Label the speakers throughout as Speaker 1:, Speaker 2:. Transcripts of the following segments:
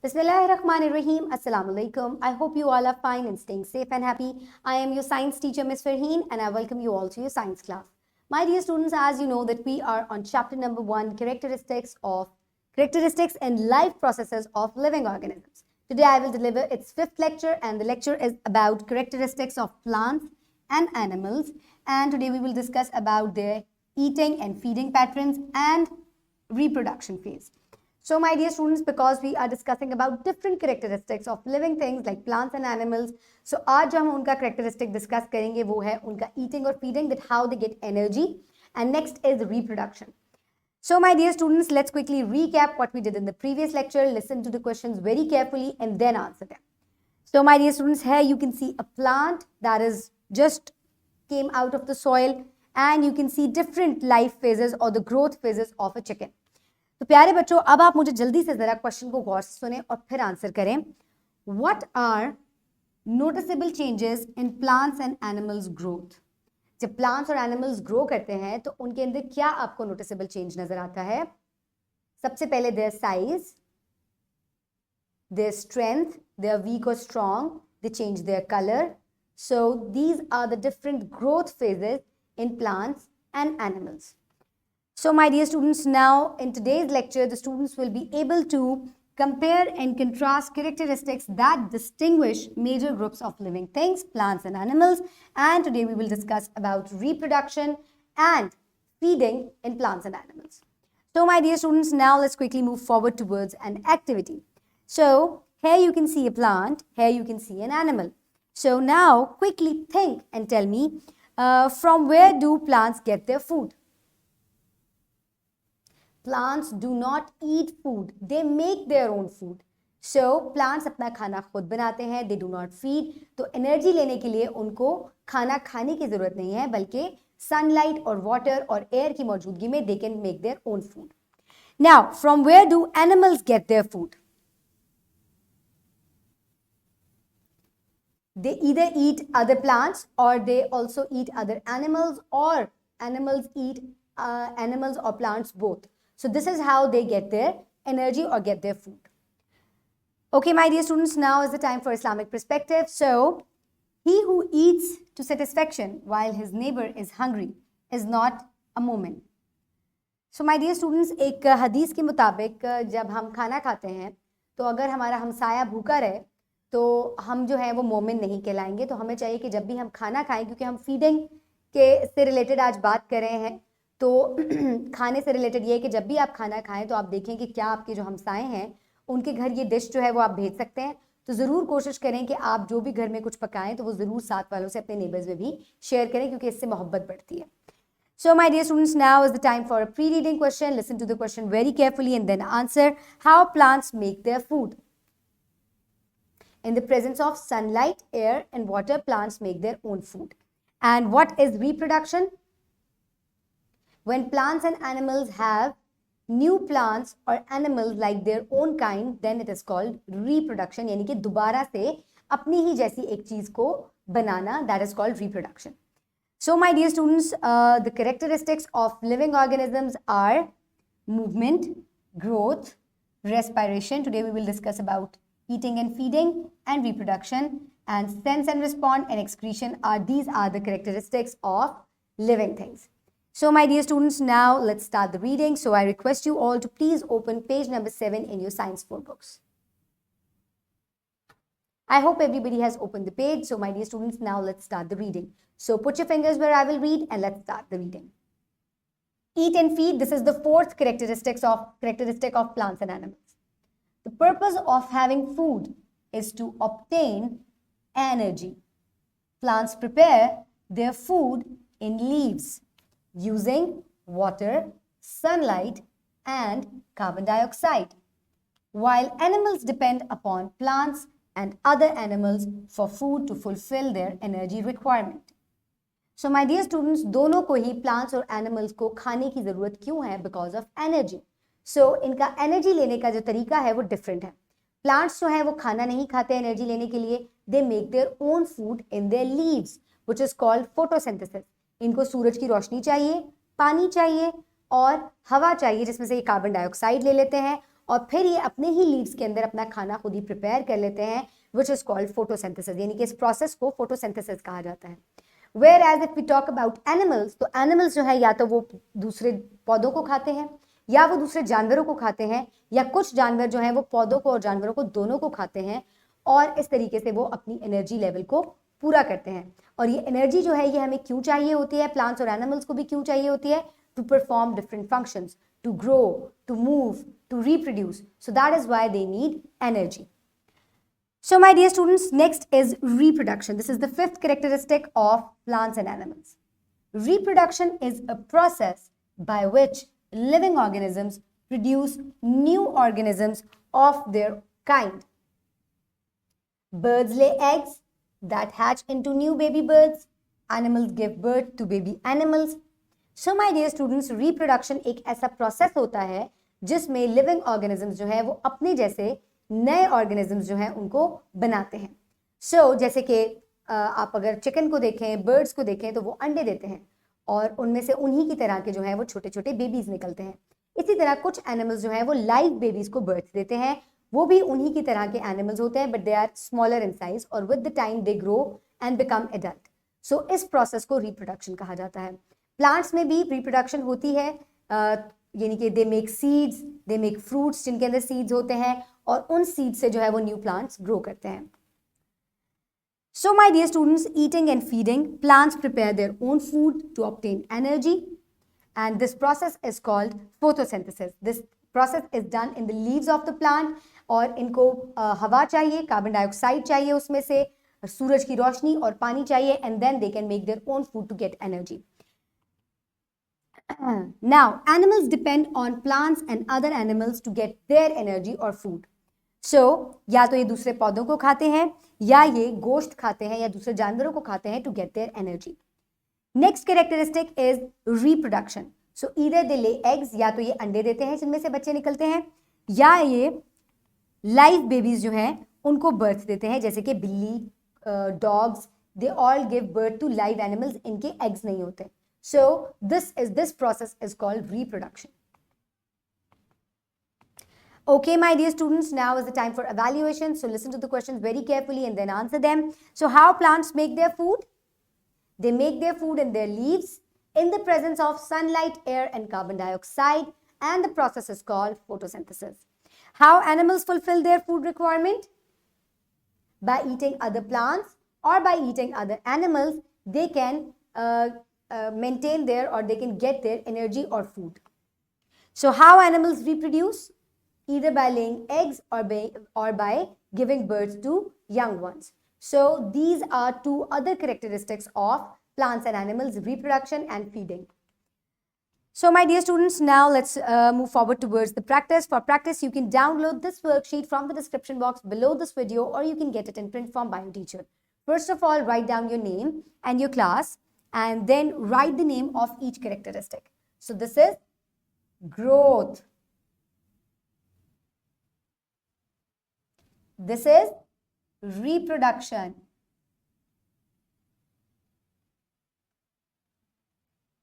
Speaker 1: Bismillahirrahmanirrahim. Assalamu alaikum. I hope you all are fine and staying safe and happy. I am your science teacher, Ms. Farheen, and I welcome you all to your science class. My dear students, as you know that we are on chapter number 1, characteristics and life processes of living organisms. Today I will deliver its 5th lecture, and the lecture is about characteristics of plants and animals. And today we will discuss about their eating and feeding patterns and reproduction phase. So my dear students, because we are discussing about different characteristics of living things like plants and animals, so आज जो हम उनका characteristic discuss करेंगे वो है उनका eating और feeding, that how they get energy, and next is reproduction. So my dear students, let's quickly recap what we did in the previous lecture. Listen to the questions very carefully and then answer them. So my dear students, here you can see a plant that is just came out of the soil, and you can see different life phases or the growth phases of a chicken. तो प्यारे बच्चों, अब आप मुझे जल्दी से जरा question को गौर से सुने और फिर आंसर करें. What are noticeable changes in plants and animals growth? जब प्लांट्स और एनिमल्स ग्रो करते हैं तो उनके अंदर क्या आपको नोटिसेबल चेंज नजर आता है? सबसे पहले their size, their strength, their weak और strong, they change their colour. So these are the different growth phases in plants and animals. So my dear students, now in today's lecture, the students will be able to compare and contrast characteristics that distinguish major groups of living things, plants and animals. And today we will discuss about reproduction and feeding in plants and animals. So my dear students, now let's quickly move forward towards an activity. So here you can see a plant, here you can see an animal. So now quickly think and tell me, from where do plants get their food? Plants do not eat food, they make their own food. So plants अपना खाना खुद बनाते हैं, they do not feed. तो energy लेने के लिए उनको खाना खाने की जरूरत नहीं है, बल्कि सनलाइट और वाटर और एयर की मौजूदगी में they can make their own food. Now, from where do animals get their food? They either eat other plants or they also eat other animals, or animals eat animals or plants both. So this is how they get their energy or get their food. Okay, my dear students, now is the time for Islamic perspective. So, he who eats to satisfaction while his neighbor is hungry is not a mu'min. So, my dear students, एक हदीस के मुताबिक जब हम खाना खाते हैं तो अगर हमारा हमसाया भूखा रहे तो हम जो है वो मोमिन नहीं कहलाएंगे. तो हमें चाहिए कि जब भी हम खाना खाएं, क्योंकि हम फीडिंग के से रिलेटेड आज बात कर रहे हैं, तो खाने से रिलेटेड ये है कि जब भी आप खाना खाएं तो आप देखें कि क्या आपके जो हमसाए हैं उनके घर ये डिश जो है वो आप भेज सकते हैं. तो ज़रूर कोशिश करें कि आप जो भी घर में कुछ पकाएं तो वो ज़रूर साथ वालों से, अपने नेबर्स में भी शेयर करें, क्योंकि इससे मोहब्बत बढ़ती है. So my dear students, now is the time for a pre reading question. Listen to the question very carefully and then answer. How plants make their food? In the presence of sunlight, air and water, plants make their own food. And what is reproduction? When plants and animals have new plants or animals like their own kind, then it is called reproduction. यानी कि दोबारा से अपनी ही जैसी एक चीज को बनाना, that is called reproduction. So my dear students, the characteristics of living organisms are movement, growth, respiration. Today we will discuss about eating and feeding and reproduction, and sense and respond and excretion these are the characteristics of living things. So my dear students, now let's start the reading. So I request you all to please open page number 7 in your science 4 books. I hope everybody has opened the page. So my dear students, now let's start the reading. So put your fingers where I will read and let's start the reading. Eat and feed. This is the 4th characteristic of plants and animals. The purpose of having food is to obtain energy. Plants prepare their food in leaves using water, sunlight, and carbon dioxide, while animals depend upon plants and other animals for food to fulfill their energy requirement. So my dear students, दोनों को ही plants और animals को खाने की ज़रूरत क्यों है? Because of energy. So इनका energy लेने का जो तरीका है वो different है. Plants जो है वो खाना नहीं खाते energy लेने के लिए. They make their own food in their leaves, which is called photosynthesis. इनको सूरज की रोशनी चाहिए, पानी चाहिए और हवा चाहिए, जिसमें से ये कार्बन डाइऑक्साइड ले लेते हैं और फिर ये अपने ही लीव्स के अंदर अपना खाना खुद ही प्रिपेयर कर लेते हैं, विच इज कॉल्ड फोटोसिंथेसिस, यानी कि इस प्रोसेस को फोटोसिंथेसिस कहा जाता है। Whereas if we talk about animals, तो एनिमल्स जो है या तो वो दूसरे पौधों को खाते हैं या वो दूसरे जानवरों को खाते हैं, या कुछ जानवर जो हैं वो पौधों को और जानवरों को दोनों को खाते हैं, और इस तरीके से वो अपनी एनर्जी लेवल को पूरा करते हैं। और ये एनर्जी जो है ये हमें क्यों चाहिए होती है, प्लांट्स और एनिमल्स को भी क्यों चाहिए होती है, to perform different functions, to grow, to move, to reproduce. So that is why they need energy. So my dear students, next is reproduction. This is the fifth characteristic of plants and animals. Reproduction is a process by which living organisms produce new organisms of their kind. Birds lay eggs that hatch into new baby birds. Animals give birth to baby animals. So my dear students, reproduction एक ऐसा process होता है जिसमें living organisms जो है वो अपने जैसे नए ऑर्गेनिजम्स जो है उनको बनाते हैं। जैसे कि आप अगर चिकन को देखें, बर्ड्स को देखें, तो वो अंडे देते हैं और उनमें से उन्हीं की तरह के जो है वो छोटे छोटे बेबीज निकलते हैं। इसी तरह कुछ एनिमल्स जो है वो लाइव बेबीज को बर्थ देते हैं, वो भी उन्हीं की तरह के एनिमल्स होते हैं, but they are smaller in size, और with the time they grow and become adult. इस प्रोसेस को रिप्रोडक्शन कहा जाता है। प्लांट्स में भी रिप्रोडक्शन होती है, यानी कि they make seeds, they make fruits जिनके अंदर सीड्स होते हैं, और उन सीड्स से जो है वो न्यू प्लांट्स ग्रो करते हैं। So my dear students, eating and feeding, plants prepare their own food to obtain energy, and this process is called photosynthesis. This process is done in the leaves of the plant, और इनको हवा चाहिए, carbon dioxide चाहिए उसमें से, सूरज की रोशनी और पानी चाहिए, and then they can make their own food to get energy. Now, animals depend on plants and other animals to get their energy or food. या तो ये दूसरे पौधों को खाते हैं, या ये गोश्त खाते हैं, या दूसरे जानवरों को खाते हैं to get their energy. Next characteristic is reproduction. Either they lay eggs, या तो ये अंडे देते हैं जिनमें से बच्चे निकलते हैं, या ये लाइव बेबीज जो हैं उनको बर्थ देते हैं, जैसे कि बिल्ली, dogs, they all give birth to live animals, इनके एग्स नहीं होते। this process is called reproduction. Okay, my dear students, now is the time for evaluation. So listen to the questions very carefully and then answer them. So how plants make their food? They make their food in their leaves in the presence of sunlight, air, and carbon dioxide, and the process is called photosynthesis. How animals fulfill their food requirement? By eating other plants or by eating other animals, they can maintain their, or they can get their energy or food. So how animals reproduce? Either by laying eggs or by giving birth to young ones. So these are two other characteristics of plants and animals, reproduction and feeding. So my dear students, now let's move forward towards the practice. For practice, you can download this worksheet from the description box below this video, or you can get it in print form by your teacher. First of all, write down your name and your class, and then write the name of each characteristic. So this is growth. This is reproduction.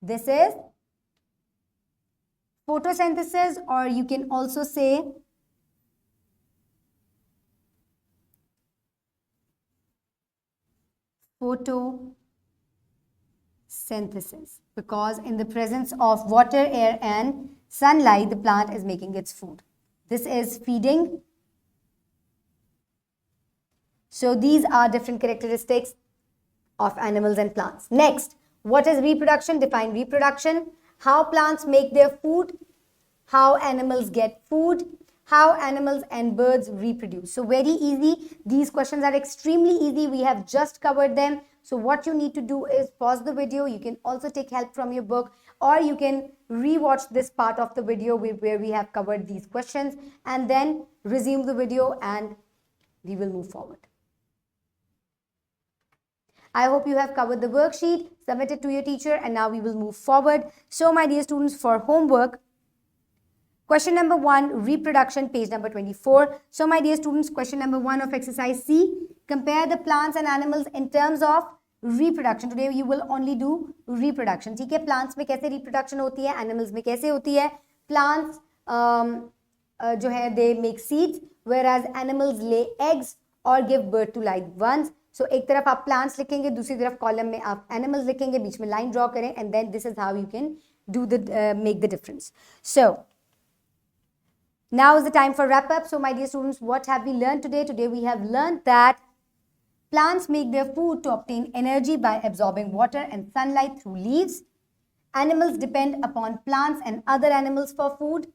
Speaker 1: This is photosynthesis, or you can also say photosynthesis, because in the presence of water, air, and sunlight, the plant is making its food. This is feeding. So these are different characteristics of animals and plants. Next, what is reproduction? Define reproduction. How plants make their food, how animals get food, how animals and birds reproduce. So very easy. These questions are extremely easy. We have just covered them. So what you need to do is pause the video. You can also take help from your book, or you can re-watch this part of the video where we have covered these questions, and then resume the video and we will move forward. I hope you have covered the worksheet, submit it to your teacher, and now we will move forward. So my dear students, for homework, question number 1, reproduction, page number 24. So my dear students, question number 1 of exercise C, compare the plants and animals in terms of reproduction. Today you will only do reproduction. ठीक है, plants में कैसे reproduction होती है, animals में कैसे होती है. Plants जो है they make seeds, whereas animals lay eggs or give birth to live ones. So एक तरफ आप plants लिखेंगे, दूसरी तरफ कॉलम में आप animals लिखेंगे, बीच में लाइन ड्रॉ करें, and then this is how you can do the make the difference. So now is the time for wrap up. So my dear students, what have we learned today? Today we have learned that plants make their food to obtain energy by absorbing water and sunlight through leaves. Animals depend upon plants and other animals for food.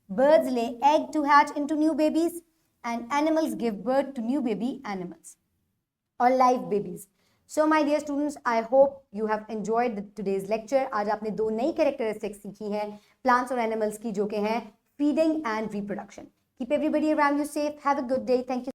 Speaker 1: Birds lay egg to hatch into new babies, and animals give birth to new baby animals or live babies. So my dear students, I hope you have enjoyed today's lecture. आज आपने दो नई characteristics सीखी हैं plants और animals की, जो कि हैं feeding and reproduction. Keep everybody around you safe. Have a good day. Thank you.